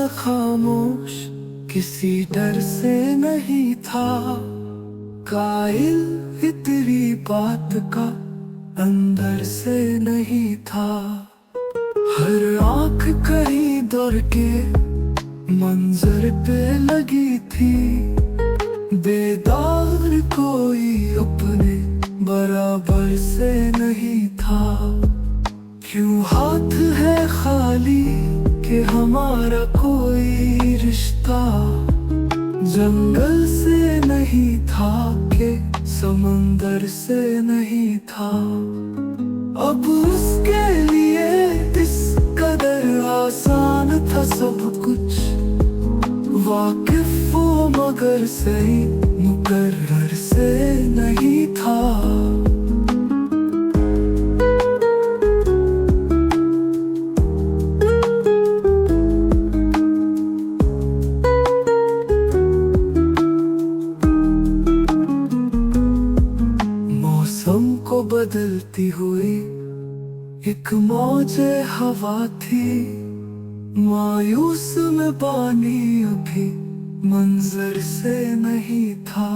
खामोश, किसी डर से नहीं था कायल, इतनी बात का अंदर से नहीं था। हर आंख कहीं दौड़ के मंजर पे लगी थी, बेदार कोई अपने बराबर से नहीं था। क्यों हाथ है खाली कि हमारा कोई रिश्ता जंगल से नहीं था कि समंदर से नहीं था। अब उसके लिए इस कदर आसान था सब कुछ, वाकिफ वो मगर सही मुकर्रर से नहीं था। मौसम को बदलती हुई एक मौजे हवा थी, मायूस में पानी अभी मंजर से नहीं था।